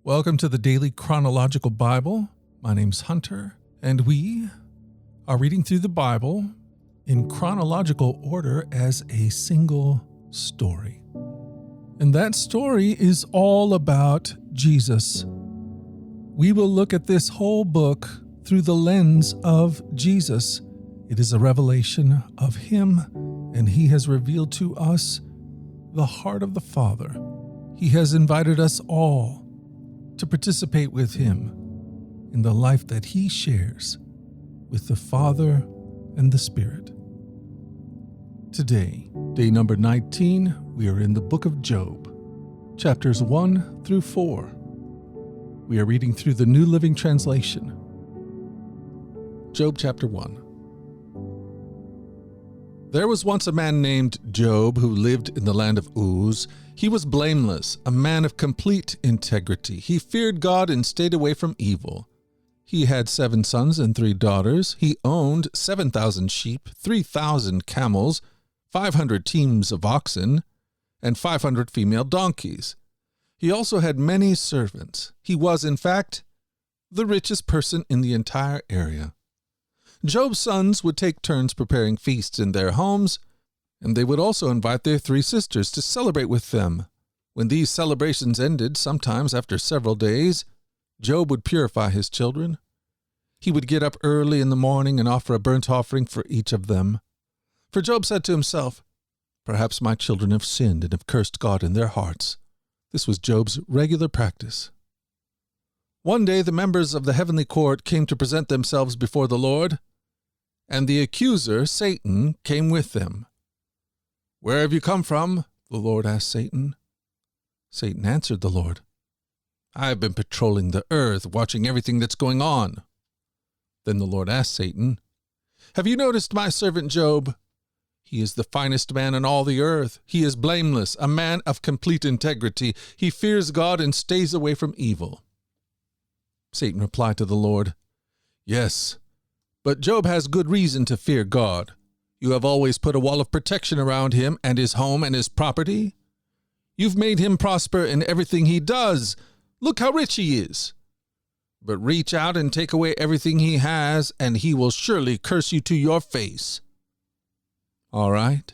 Welcome to the Daily Chronological Bible. My name's Hunter, and we are reading through the Bible in chronological order as a single story. And that story is all about Jesus. We will look at this whole book through the lens of Jesus. It is a revelation of Him, and He has revealed to us the heart of the Father. He has invited us all to participate with Him in the life that He shares with the Father and the Spirit. Today, day number 19, we are in the book of Job, chapters 1 through 4. We are reading through the New Living Translation. Job chapter 1. There was once a man named Job who lived in the land of Uz. He was blameless, a man of complete integrity. He feared God and stayed away from evil. He had 7 sons and 3 daughters. He owned 7,000 sheep, 3,000 camels, 500 teams of oxen, and 500 female donkeys. He also had many servants. He was, in fact, the richest person in the entire area. Job's sons would take turns preparing feasts in their homes, and they would also invite their 3 sisters to celebrate with them. When these celebrations ended, sometimes after several days, Job would purify his children. He would get up early in the morning and offer a burnt offering for each of them. For Job said to himself, "Perhaps my children have sinned and have cursed God in their hearts." This was Job's regular practice. One day the members of the heavenly court came to present themselves before the Lord, and the accuser, Satan, came with them. "Where have you come from?" the Lord asked Satan. Satan answered the Lord, "I have been patrolling the earth, watching everything that's going on." Then the Lord asked Satan, "Have you noticed my servant Job? He is the finest man in all the earth. He is blameless, a man of complete integrity. He fears God and stays away from evil." Satan replied to the Lord, "Yes, but Job has good reason to fear God. You have always put a wall of protection around him and his home and his property. You've made him prosper in everything he does. Look how rich he is. But reach out and take away everything he has, and he will surely curse you to your face." "All right,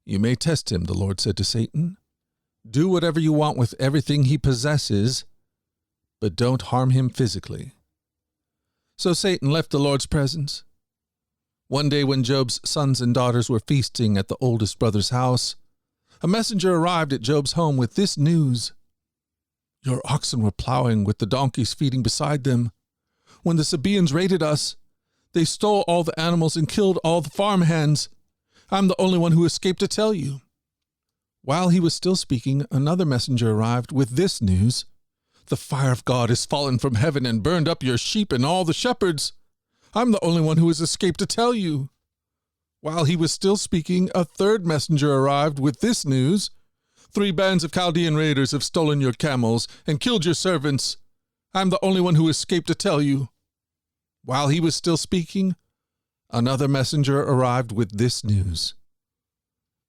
you may test him," the Lord said to Satan. "Do whatever you want with everything he possesses, but don't harm him physically." So Satan left the Lord's presence. One day when Job's sons and daughters were feasting at the oldest brother's house, a messenger arrived at Job's home with this news: "Your oxen were plowing with the donkeys feeding beside them. When the Sabaeans raided us, they stole all the animals and killed all the farmhands. I'm the only one who escaped to tell you." While he was still speaking, another messenger arrived with this news: "The fire of God has fallen from heaven and burned up your sheep and all the shepherds. I'm the only one who has escaped to tell you." While he was still speaking, a third messenger arrived with this news: "3 bands of Chaldean raiders have stolen your camels and killed your servants. I'm the only one who escaped to tell you." While he was still speaking, another messenger arrived with this news: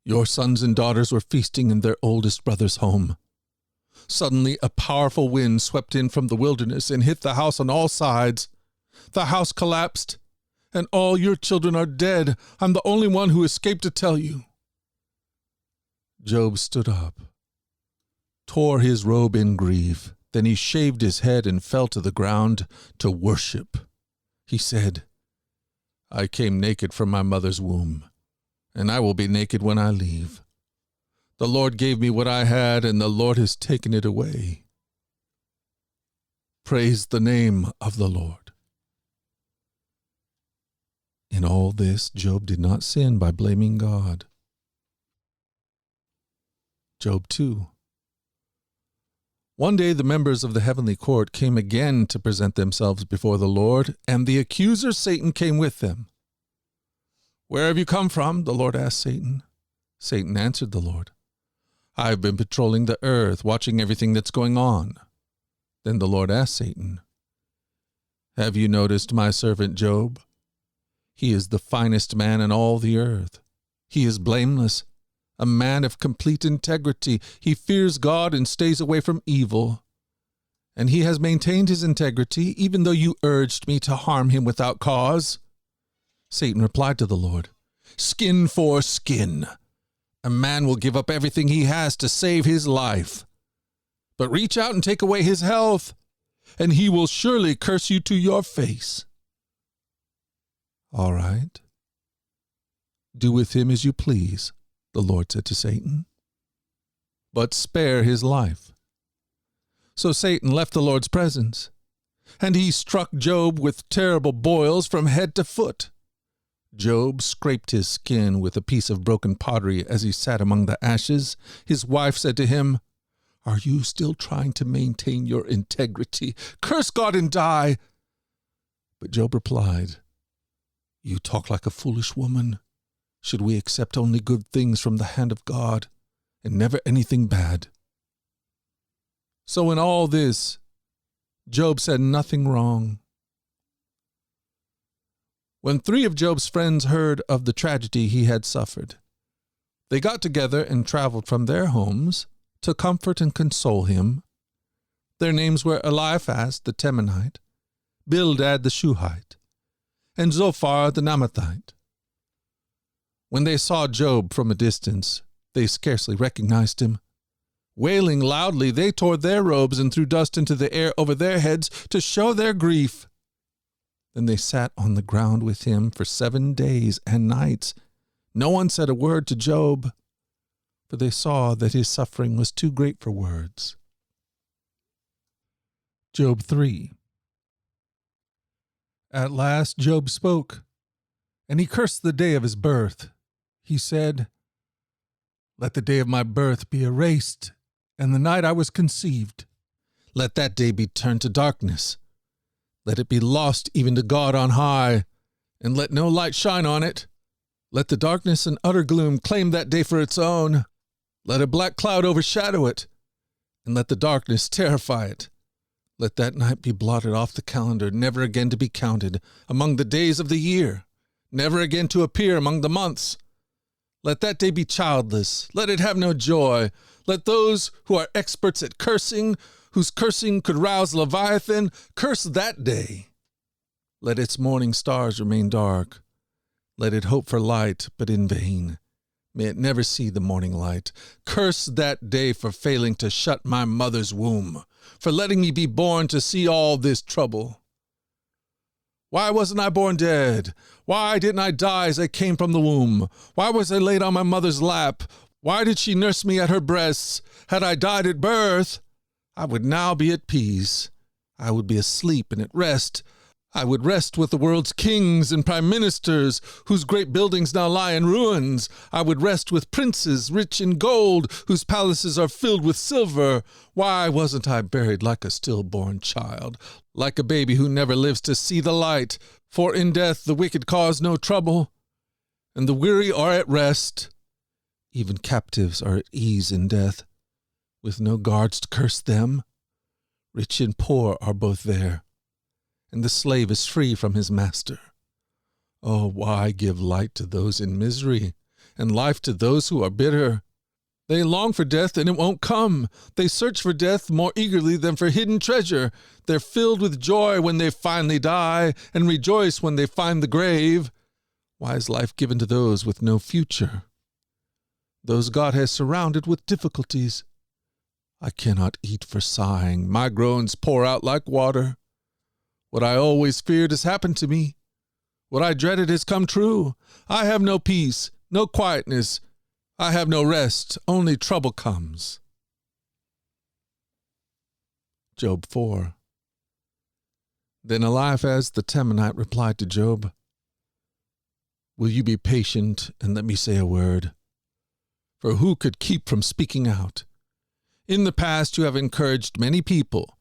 "Your sons and daughters were feasting in their oldest brother's home. Suddenly, a powerful wind swept in from the wilderness and hit the house on all sides. The house collapsed, and all your children are dead. I'm the only one who escaped to tell you." Job stood up, tore his robe in grief. Then he shaved his head and fell to the ground to worship. He said, "I came naked from my mother's womb, and I will be naked when I leave. The Lord gave me what I had, and the Lord has taken it away. Praise the name of the Lord." In all this, Job did not sin by blaming God. Job 2. One day the members of the heavenly court came again to present themselves before the Lord, and the accuser Satan came with them. "Where have you come from?" the Lord asked Satan. Satan answered the Lord, "I have been patrolling the earth, watching everything that's going on." Then the Lord asked Satan, "Have you noticed my servant Job? He is the finest man in all the earth. He is blameless, a man of complete integrity. He fears God and stays away from evil. and he has maintained his integrity, even though you urged me to harm him without cause." Satan replied to the Lord, "Skin for skin. A man will give up everything he has to save his life. But reach out and take away his health, and he will surely curse you to your face." "All right. Do with him as you please," the Lord said to Satan, "but spare his life." So Satan left the Lord's presence, and he struck Job with terrible boils from head to foot. Job scraped his skin with a piece of broken pottery as he sat among the ashes. His wife said to him, "Are you still trying to maintain your integrity? Curse God and die." But Job replied, "You talk like a foolish woman. Should we accept only good things from the hand of God, and never anything bad?" So in all this, Job said nothing wrong. When 3 of Job's friends heard of the tragedy he had suffered, they got together and traveled from their homes to comfort and console him. Their names were Eliphaz the Temanite, Bildad the Shuhite, and Zophar the Naamathite. When they saw Job from a distance, they scarcely recognized him. Wailing loudly, they tore their robes and threw dust into the air over their heads to show their grief. Then they sat on the ground with him for 7 days and nights. No one said a word to Job, for they saw that his suffering was too great for words. Job 3. At last Job spoke, and he cursed the day of his birth. He said, "Let the day of my birth be erased, and the night I was conceived. Let that day be turned to darkness. Let it be lost even to God on high, and let no light shine on it. Let the darkness and utter gloom claim that day for its own. Let a black cloud overshadow it, and let the darkness terrify it. Let that night be blotted off the calendar, never again to be counted among the days of the year, never again to appear among the months. Let that day be childless. Let it have no joy. Let those who are experts at cursing, whose cursing could rouse Leviathan, curse that day. Let its morning stars remain dark. Let it hope for light, but in vain. May it never see the morning light. Curse that day for failing to shut my mother's womb, for letting me be born to see all this trouble. Why wasn't I born dead? Why didn't I die as I came from the womb? Why was I laid on my mother's lap? Why did she nurse me at her breasts? Had I died at birth, I would now be at peace. I would be asleep and at rest. I would rest with the world's kings and prime ministers, whose great buildings now lie in ruins. I would rest with princes rich in gold, whose palaces are filled with silver. Why wasn't I buried like a stillborn child, like a baby who never lives to see the light? For in death the wicked cause no trouble, and the weary are at rest. Even captives are at ease in death, with no guards to curse them. Rich and poor are both there, and the slave is free from his master. Oh, why give light to those in misery, and life to those who are bitter? They long for death, and it won't come. They search for death more eagerly than for hidden treasure. They're filled with joy when they finally die, and rejoice when they find the grave. Why is life given to those with no future? Those God has surrounded with difficulties. I cannot eat for sighing. My groans pour out like water. What I always feared has happened to me. What I dreaded has come true. I have no peace, no quietness. I have no rest. Only trouble comes. Job 4. Then Eliphaz the Temanite replied to Job, "Will you be patient and let me say a word? For who could keep from speaking out? In the past you have encouraged many people.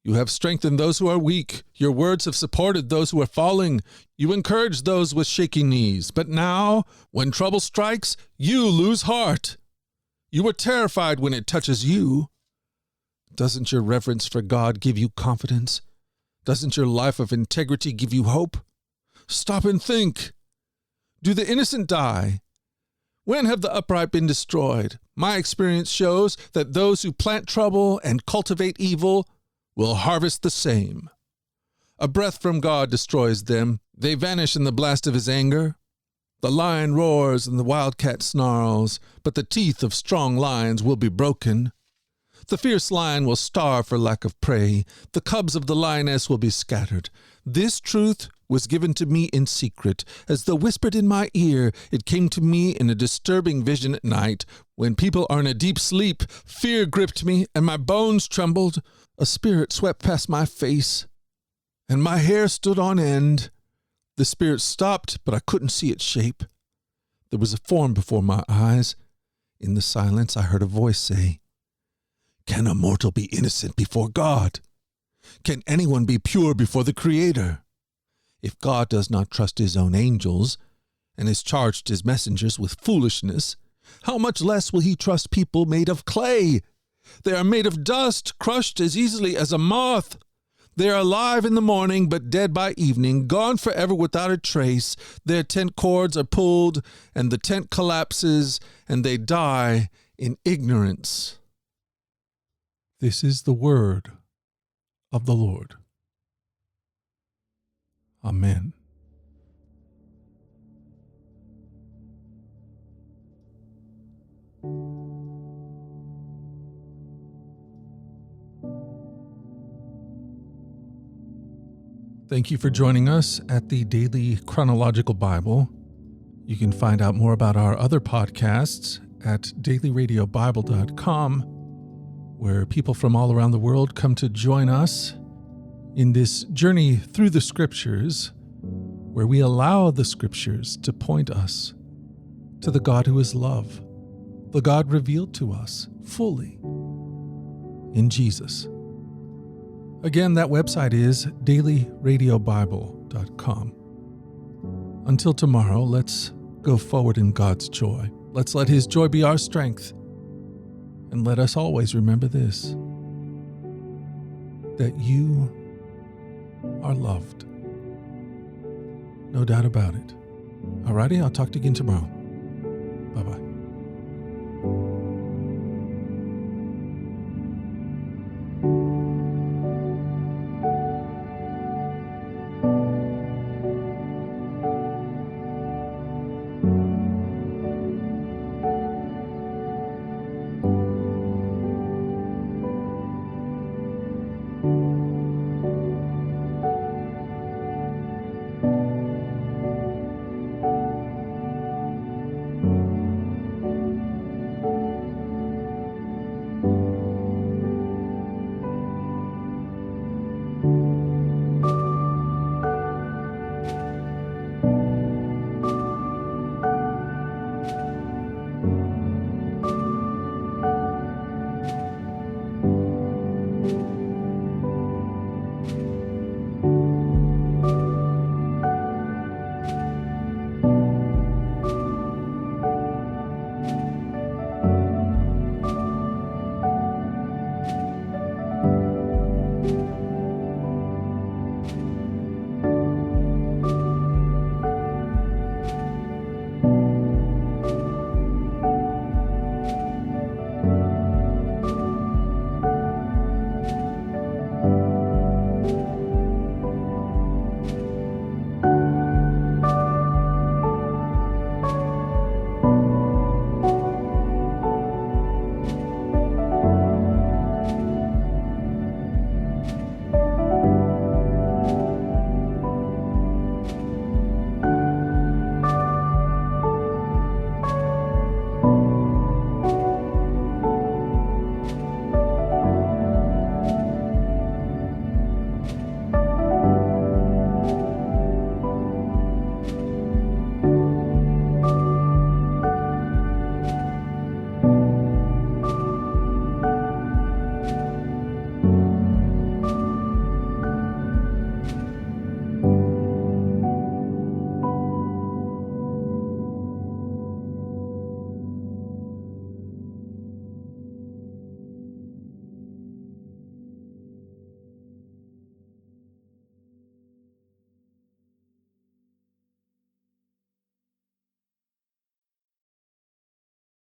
You have strengthened those who are weak. Your words have supported those who are falling. You encourage those with shaking knees. But now, when trouble strikes, you lose heart. You are terrified when it touches you. Doesn't your reverence for God give you confidence? Doesn't your life of integrity give you hope? Stop and think. Do the innocent die? When have the upright been destroyed? My experience shows that those who plant trouble and cultivate evil will harvest the same. A breath from God destroys them. They vanish in the blast of his anger. The lion roars and the wildcat snarls, but the teeth of strong lions will be broken. The fierce lion will starve for lack of prey. The cubs of the lioness will be scattered. This truth was given to me in secret, as though whispered in my ear. It came to me in a disturbing vision at night. When people are in a deep sleep, fear gripped me and my bones trembled. A spirit swept past my face, and my hair stood on end. The spirit stopped, but I couldn't see its shape. There was a form before my eyes. In the silence, I heard a voice say, "Can a mortal be innocent before God? Can anyone be pure before the Creator? If God does not trust his own angels and has charged his messengers with foolishness, how much less will he trust people made of clay? They are made of dust, crushed as easily as a moth. They are alive in the morning, but dead by evening, gone forever without a trace. Their tent cords are pulled, and the tent collapses, and they die in ignorance." This is the word of the Lord. Amen. Thank you for joining us at the Daily Chronological Bible. You can find out more about our other podcasts at dailyradiobible.com, where people from all around the world come to join us in this journey through the Scriptures, where we allow the Scriptures to point us to the God who is love, the God revealed to us fully in Jesus. Again, that website is dailyradiobible.com. Until tomorrow, let's go forward in God's joy. Let's let his joy be our strength. And let us always remember this, that you are loved. No doubt about it. Alrighty, I'll talk to you again tomorrow. Bye-bye.